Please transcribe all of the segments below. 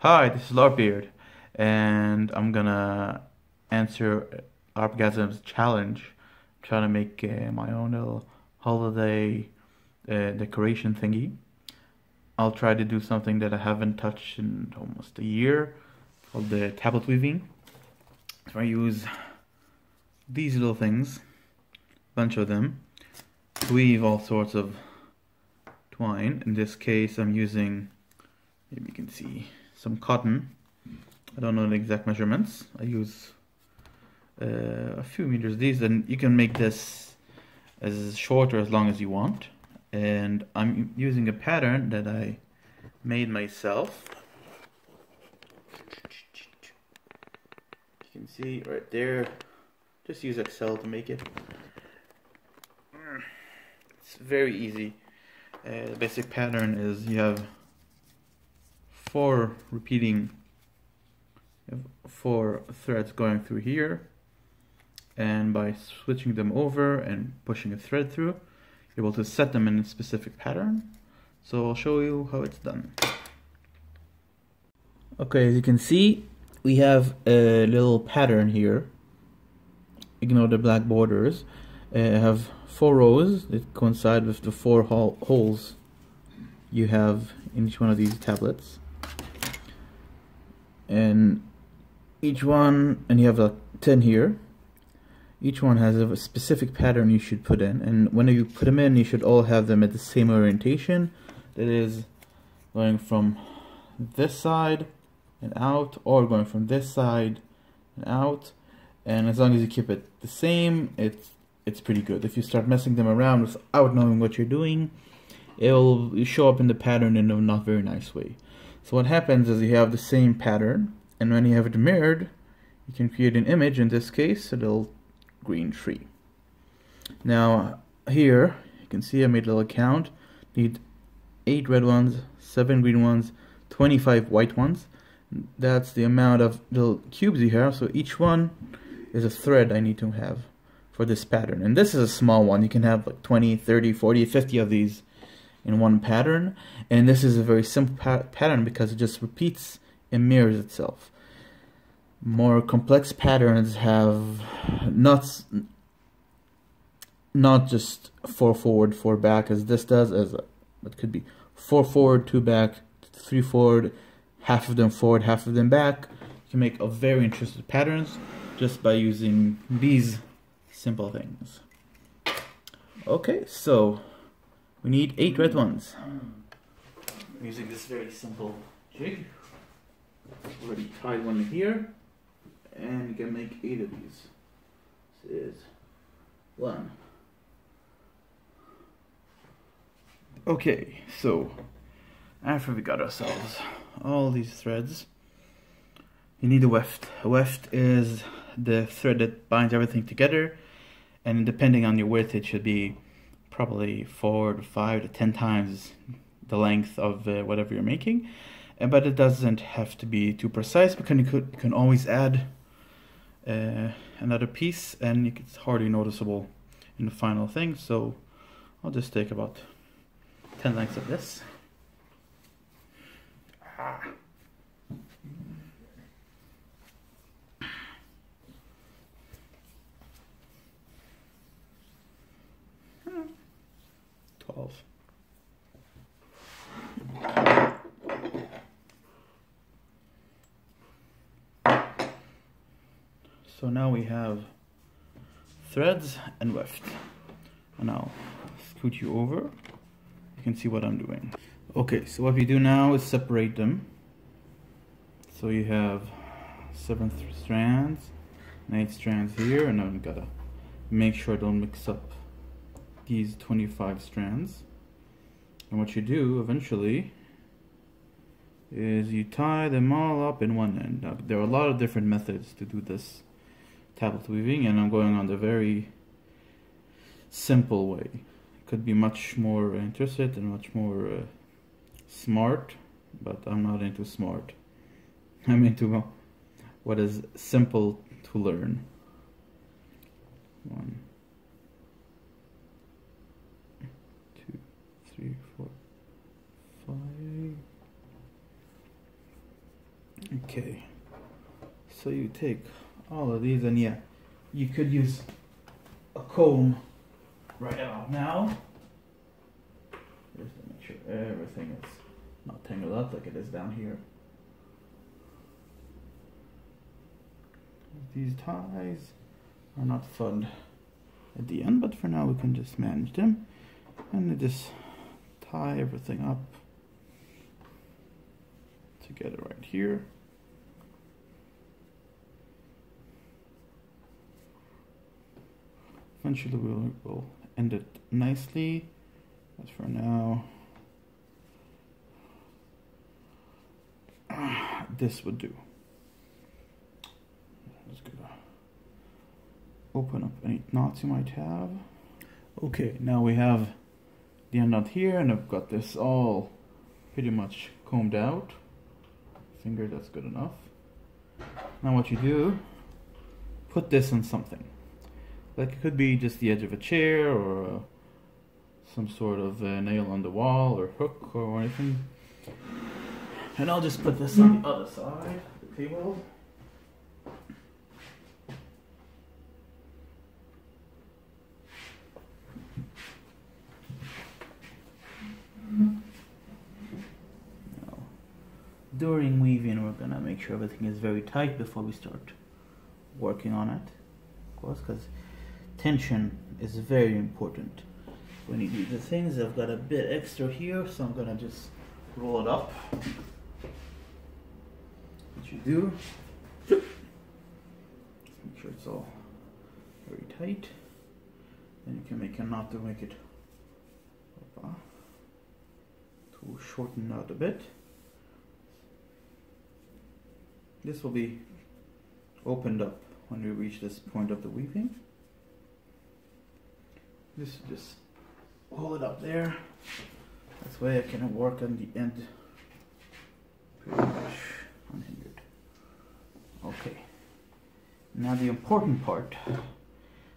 Hi, this is LARPBeard, and I'm gonna answer Larpgasm's challenge. I'm trying to make my own little holiday decoration thingy. I'll try to do something that I haven't touched in almost a year, called the tablet weaving. So I use these little things, a bunch of them, to weave all sorts of twine. In this case, I'm using, maybe you can see, some cotton. I don't know the exact measurements. I use a few meters these, and you can make this as short or as long as you want. And I'm using a pattern that I made myself. You can see right there. Just use Excel to make it. It's very easy. The basic pattern is you have four threads going through here, and by switching them over and pushing a thread through, you're able to set them in a specific pattern. So I'll show you how it's done. Okay, as you can see, we have a little pattern here. Ignore the black borders. I have 4 rows that coincide with the 4 holes you have in each one of these tablets. And each one, and you have like 10 here. Each one has a specific pattern you should put in, and when you put them in, you should all have them at the same orientation. That is, going from this side and out, or going from this side and out. And as long as you keep it the same, it's pretty good. If you start messing them around without knowing what you're doing, it'll show up in the pattern in a not very nice way. So what happens is you have the same pattern, and when you have it mirrored, you can create an image, in this case a little green tree. Now here you can see I made a little count. Need 8 red ones, 7 green ones, 25 white ones. That's the amount of little cubes you have, so each one is a thread I need to have for this pattern. And this is a small one. You can have like 20, 30, 40, 50 of these in one pattern, and this is a very simple pattern because it just repeats and mirrors itself. More complex patterns have not just 4 forward, 4 back as this does, it could be 4 forward, 2 back, 3 forward, half of them forward, half of them back. You can make a very interesting patterns just by using these simple things. Okay, so we need 8 red ones. I'm using this very simple jig. Already tied one here, and you can make 8 of these. This is 1. Okay, so after we got ourselves all these threads, you need a weft. A weft is the thread that binds everything together, and depending on your width, it should be probably 4 to 5 to 10 times the length of whatever you're making. But it doesn't have to be too precise, because you can always add another piece, and it's hardly noticeable in the final thing. So I'll just take about 10 lengths of this. Ah. Hmm. 12. So now we have threads and weft. And I'll scoot you over. You can see what I'm doing. Okay, so what we do now is separate them. So you have 7 strands and 8 strands here, and I'm gotta make sure I don't mix up these 25 strands. And what you do eventually is you tie them all up in one end. Now, there are a lot of different methods to do this tablet weaving, and I'm going on the very simple way. It could be much more interested and much more smart, but I'm not into smart. I'm into what is simple to learn. 1, 2, 3, 4, 5. Okay, so you take all of these, and yeah, you could use a comb right about now, just to make sure everything is not tangled up like it is down here. These ties are not fun at the end, but for now we can just manage them, and just tie everything up together right here. Eventually we'll end it nicely, but for now this would do. I'm just gonna open up any knots you might have. Okay, now we have the end knot here, and I've got this all pretty much combed out. Finger, that's good enough. Now what you do, put this on something. Like it could be just the edge of a chair, or some sort of nail on the wall, or hook, or anything. And I'll just put this on the other side of the table. Now, during weaving, we're gonna make sure everything is very tight before we start working on it, of course, because tension is very important when you do the things. I've got a bit extra here, so I'm gonna just roll it up. What you do, just make sure it's all very tight. Then you can make a knot to make it to shorten out a bit. This will be opened up when we reach this point of the weaving. Just hold it up there. This way I can work on the end pretty much unhindered. Okay. Now the important part,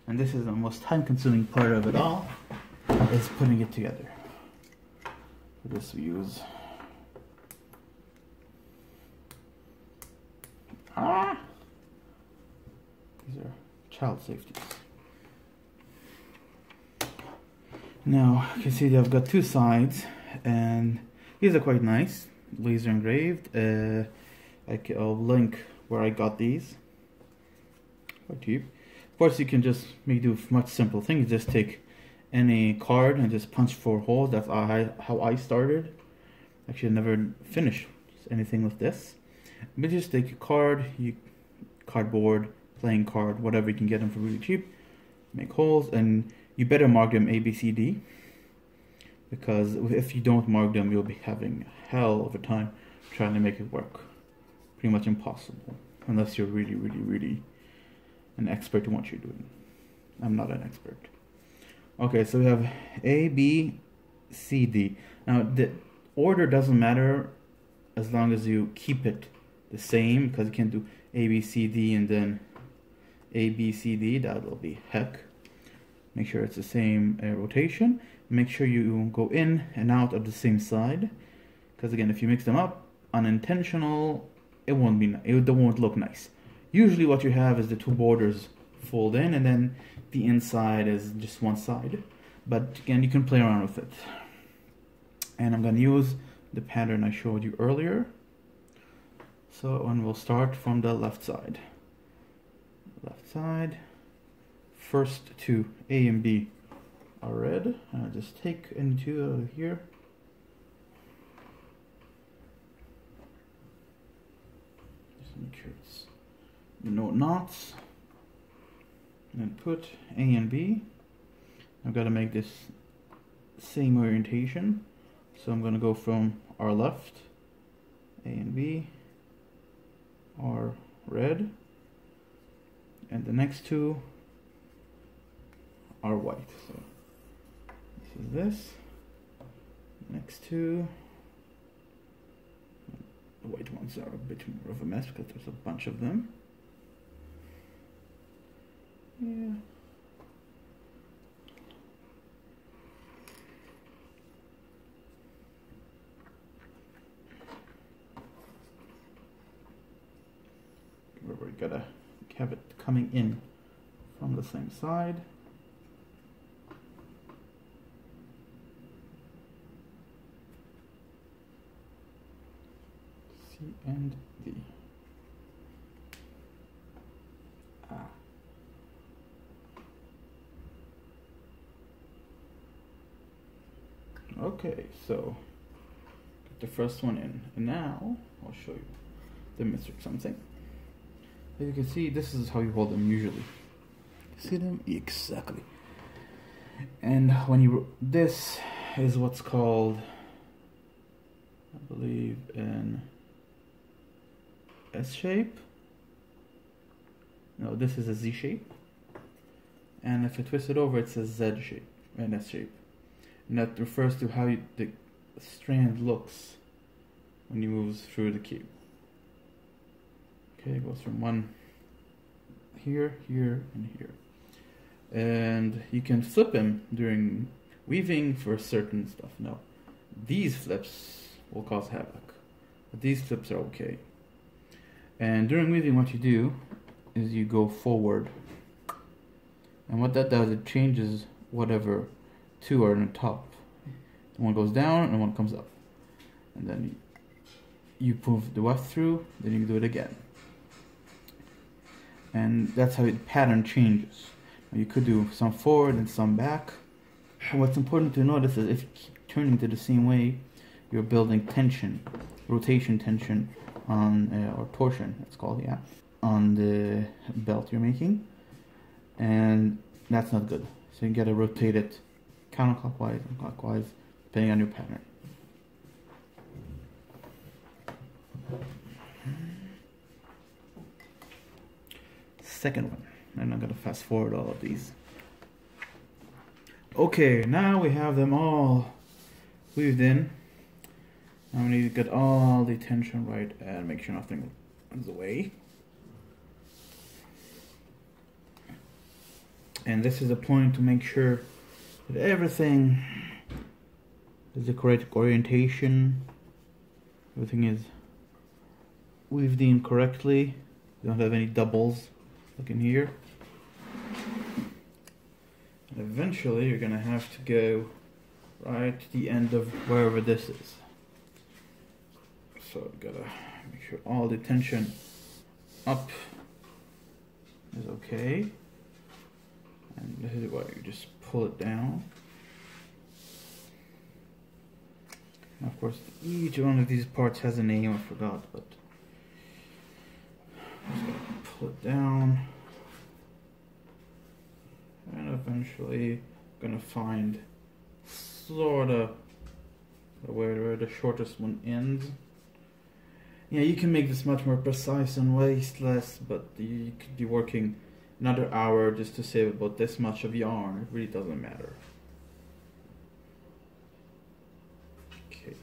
and this is the most time-consuming part of it all, is putting it together. For this we use these are child safeties. Now you can see that I've got two sides, and these are quite nice, laser engraved. I'll link where I got these. Quite cheap. Of course, you can just do a much simple thing. You just take any card and just punch 4 holes. That's how I started. Actually, I never finished anything with this. But just take a card, cardboard, playing card, whatever you can get them for really cheap. Make holes, and you better mark them A, B, C, D, because if you don't mark them, you'll be having hell of a time trying to make it work. Pretty much impossible, unless you're really, really, really an expert in what you're doing. I'm not an expert. Okay, so we have A, B, C, D. Now the order doesn't matter as long as you keep it the same, because you can't do A, B, C, D and then A, B, C, D. That will be heck. Make sure it's the same rotation. Make sure you go in and out of the same side, because again, if you mix them up, unintentional, it won't look nice. Usually what you have is the two borders fold in, and then the inside is just one side. But again, you can play around with it. And I'm going to use the pattern I showed you earlier. So, and we'll start from the left side. Left side. First two, A and B, are red. And I'll just take any two out of here. Just make sure it's no knots. And then put A and B. I've got to make this same orientation. So I'm going to go from our left, A and B, are red. And the next two are white. So this is this. Next two. The white ones are a bit more of a mess because there's a bunch of them. Yeah. However, you gotta have it coming in from the same side. C and D. Okay, so get the first one in, and now I'll show you demonstrate something. As you can see, this is how you hold them usually. See them? Exactly. And when you, this is what's called, I believe, an S shape. No, this is a Z shape. And if you twist it over, it's a Z shape, an S shape. And that refers to how the strand looks when you move through the cube. Okay, it goes from one here, here, and here. And you can flip them during weaving for certain stuff. No, these flips will cause havoc, but these flips are okay. And during weaving, what you do is you go forward. And what that does, it changes whatever two are on the top. One goes down and one comes up. And then you move the weft through, then you do it again. And that's how the pattern changes. You could do some forward and some back. And what's important to notice is if you keep turning to the same way, you're building tension, rotation tension on, or torsion, it's called, yeah, on the belt you're making. And that's not good. So you gotta rotate it counterclockwise and clockwise, depending on your pattern. Second one, and I'm gonna fast forward all of these. Okay, now we have them all weaved in. Now we need to get all the tension right and make sure nothing runs away. And this is a point to make sure that everything is the correct orientation. Everything is weaved in correctly. You don't have any doubles. Look in here. And eventually you're gonna have to go right to the end of wherever this is. So you gotta make sure all the tension up is okay. And this is what you just pull it down. And of course, each one of these parts has a name, I forgot, but just gotta pull it down. And eventually, gonna find sorta where the shortest one ends. Yeah, you can make this much more precise and waste less, but you could be working another hour just to save about this much of yarn. It really doesn't matter. Okay.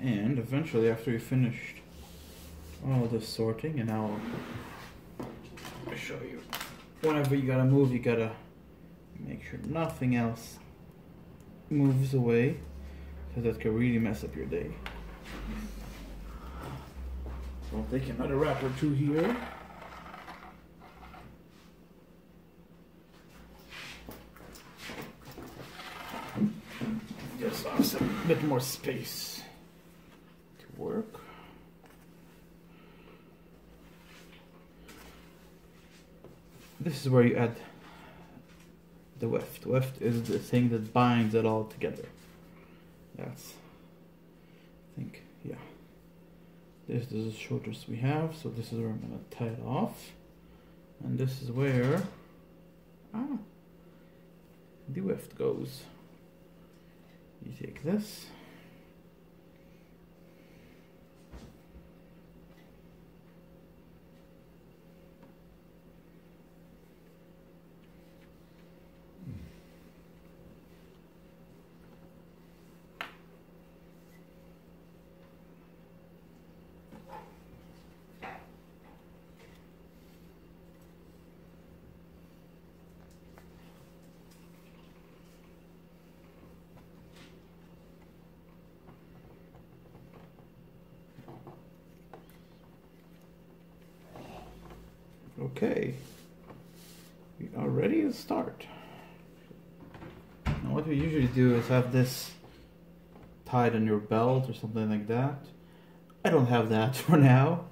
And eventually, after you finished all the sorting, and I'll show you. Whenever you gotta move, you gotta make sure nothing else moves away, because that can really mess up your day. So I'll take another wrap or two here. Gives us a bit more space to work. This is where you add the weft. Weft is the thing that binds it all together. That's, I think, yeah. This is the shortest we have, so this is where I'm going to tie it off. And this is where the weft goes. You take this. Okay, we are ready to start. Now what we usually do is have this tied on your belt or something like that. I don't have that for now.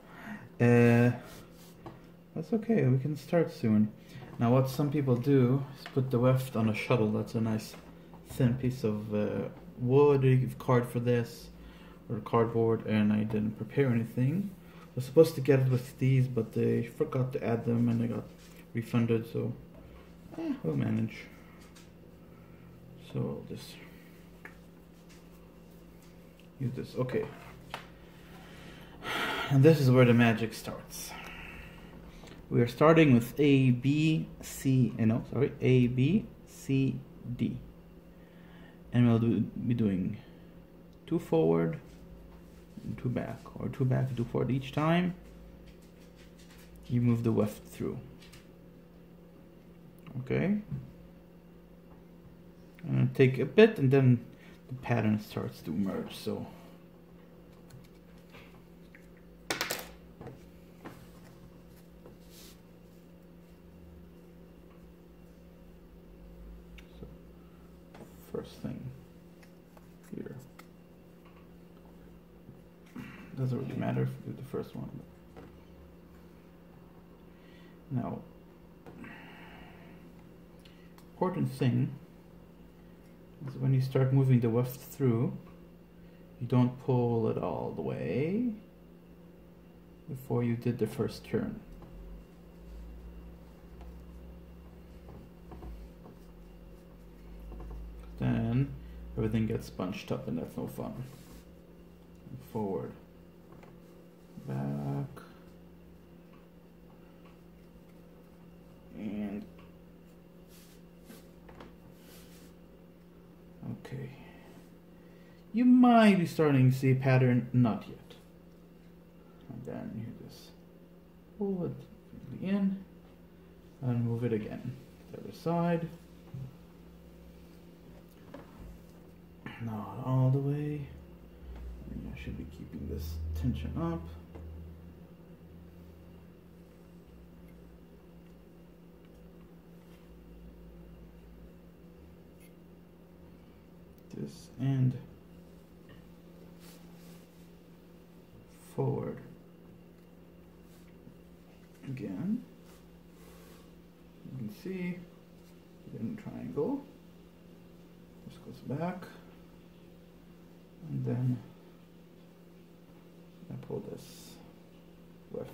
That's okay, we can start soon. Now what some people do is put the weft on a shuttle. That's a nice thin piece of wood. You give card for this, or cardboard, and I didn't prepare anything. I was supposed to get it with these, but they forgot to add them and I got refunded, so we'll manage. So I'll just use this. Okay. And this is where the magic starts. We are starting with A, B, C, A, B, C, D. And we'll be doing 2 forward and 2 back, or 2 back and 2 forward each time. You move the weft through. Okay? And it'll take a bit and then the pattern starts to emerge, so. First thing here. Doesn't really matter if you do the first one. Now, important thing is when you start moving the weft through, you don't pull it all the way before you did the first turn. Then everything gets bunched up and that's no fun. Forward, back, and okay. You might be starting to see a pattern, not yet. And then you just pull it in and move it again. The other side. Not all the way. I should be keeping this tension up. This and forward again. You can see in triangle. This goes back. And then I pull this weft.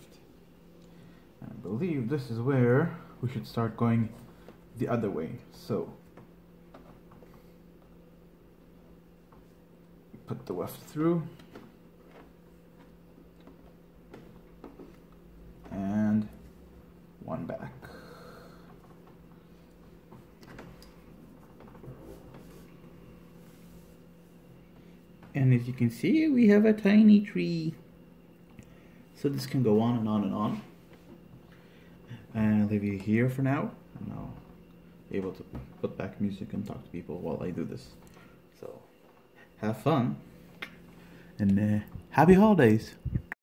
I believe this is where we should start going the other way. So put the weft through and 1 back. And as you can see, we have a tiny tree. So this can go on and on and on. And I'll leave you here for now. And I'll be able to put back music and talk to people while I do this. So have fun. And happy holidays.